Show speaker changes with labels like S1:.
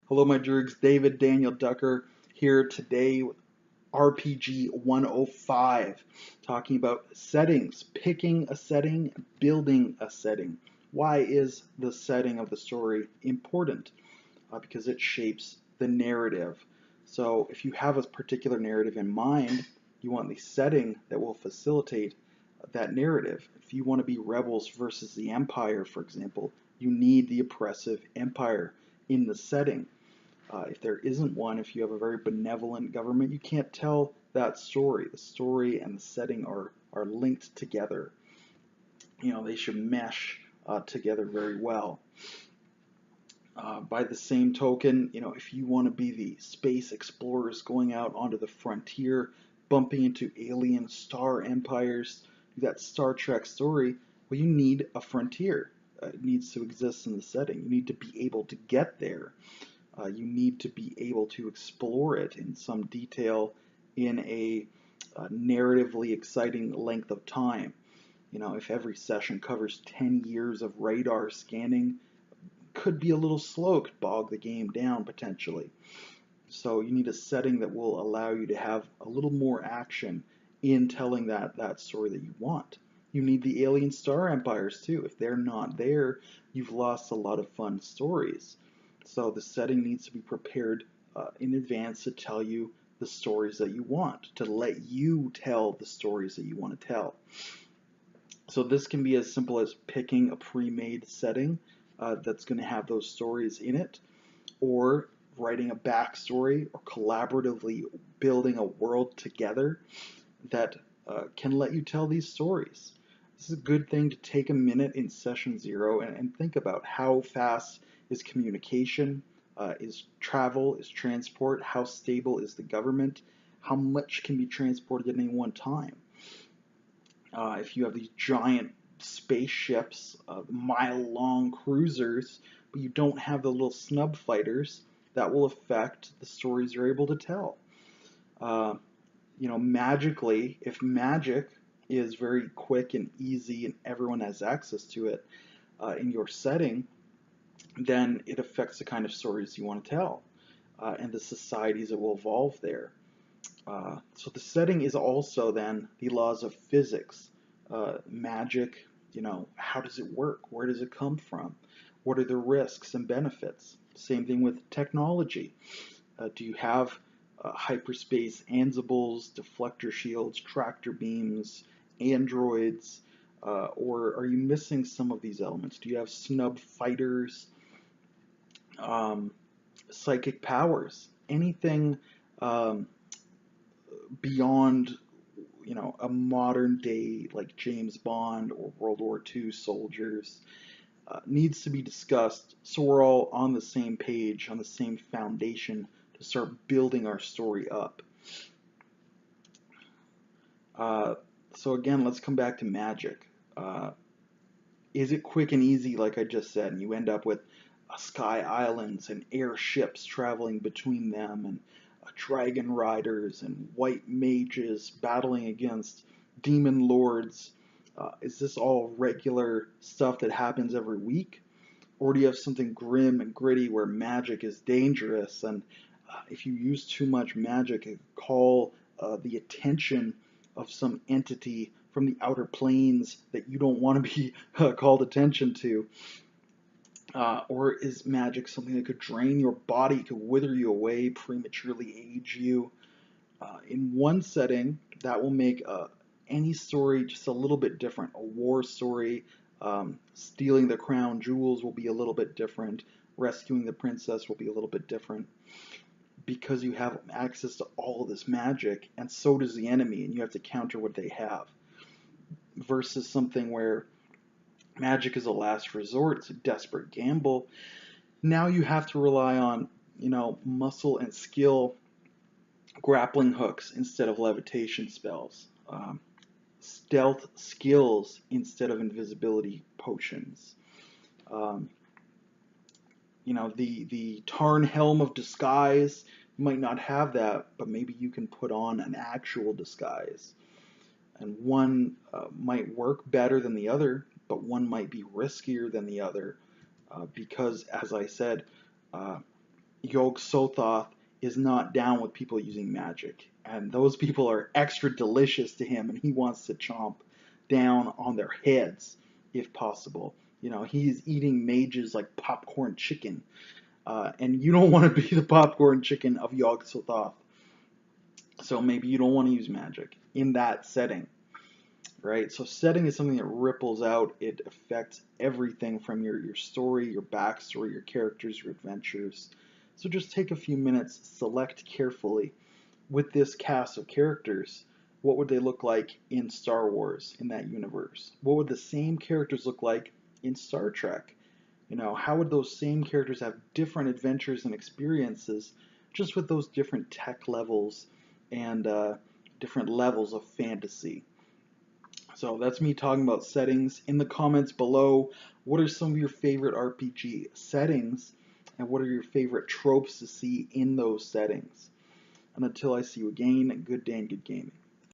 S1: Hello, my Droogs. David Daniel Ducker here today with RPG 105, talking about settings, picking a setting, building a setting. Why is the setting of the story important? Because it shapes the narrative. So, if you have a particular narrative in mind, you want the setting that will facilitate that narrative. If you want to be rebels versus the Empire, for example, you need the oppressive Empire in the setting. If there isn't one, if you have a very benevolent government, you can't tell that story. The story and the setting are linked together. They should mesh together very well. By the same token, if you want to be the space explorers going out onto the frontier, bumping into alien star empires, that Star Trek story, well, you need a frontier. It needs to exist in the setting. You need to be able to get there. You need to be able to explore it in some detail in a narratively exciting length of time. If every session covers 10 years of radar scanning, could be a little slow, could bog the game down potentially. So you need a setting that will allow you to have a little more action in telling that story that you want. You need the alien star empires too. If they're not there, you've lost a lot of fun stories. So the setting needs to be prepared in advance to tell you the stories that you want, to let you tell the stories that you want to tell. So this can be as simple as picking a pre-made setting that's going to have those stories in it, or writing a backstory, or collaboratively building a world together that can let you tell these stories. This is a good thing to take a minute in session 0 and think about how fast is communication, is travel, is transport, how stable is the government, how much can be transported at any one time. If you have these giant spaceships, mile-long cruisers, but you don't have the little snub fighters, that will affect the stories you're able to tell. Magically, if magic is very quick and easy and everyone has access to it in your setting, then it affects the kind of stories you want to tell and the societies that will evolve there. So the setting is also then the laws of physics, magic. How does it work? Where does it come from? What are the risks and benefits? Same thing with technology. Do you have hyperspace ansibles, deflector shields, tractor beams, androids, or are you missing some of these elements? Do you have snub fighters, um, psychic powers, anything beyond a modern day like James Bond or World War II soldiers needs to be discussed so we're all on the same page, on the same foundation to start building our story up. Uh, so again, let's come back to magic. Uh, is it quick and easy, like I just said, and you end up with sky islands and airships traveling between them, and dragon riders and white mages battling against demon lords? Is this all regular stuff that happens every week? Or do you have something grim and gritty where magic is dangerous, and if you use too much magic, it can call the attention of some entity from the outer planes that you don't want to be called attention to? Or is magic something that could drain your body, could wither you away, prematurely age you? In one setting, that will make any story just a little bit different. A war story, stealing the crown jewels will be a little bit different. Rescuing the princess will be a little bit different because you have access to all of this magic, and so does the enemy, and you have to counter what they have. Versus something where magic is a last resort, it's a desperate gamble. Now you have to rely on, muscle and skill, grappling hooks instead of levitation spells, stealth skills instead of invisibility potions. Um, the Tarn Helm of Disguise might not have that, but maybe you can put on an actual disguise. And one might work better than the other, but one might be riskier than the other because, as I said, uh, Yog Sothoth is not down with people using magic, and those people are extra delicious to him, and he wants to chomp down on their heads if possible. You know, he's eating mages like popcorn chicken, and you don't want to be the popcorn chicken of Yog Sothoth. So maybe you don't want to use magic in that setting, right? So setting is something that ripples out. It affects everything from your story, your backstory, your characters, your adventures. So just take a few minutes, select carefully with this cast of characters. What would they look like in Star Wars in that universe? What would the same characters look like in Star Trek? You know, how would those same characters have different adventures and experiences just with those different tech levels and different levels of fantasy? So that's me talking about settings. In the comments below, what are some of your favorite RPG settings and what are your favorite tropes to see in those settings? And until I see you again, good day and good gaming.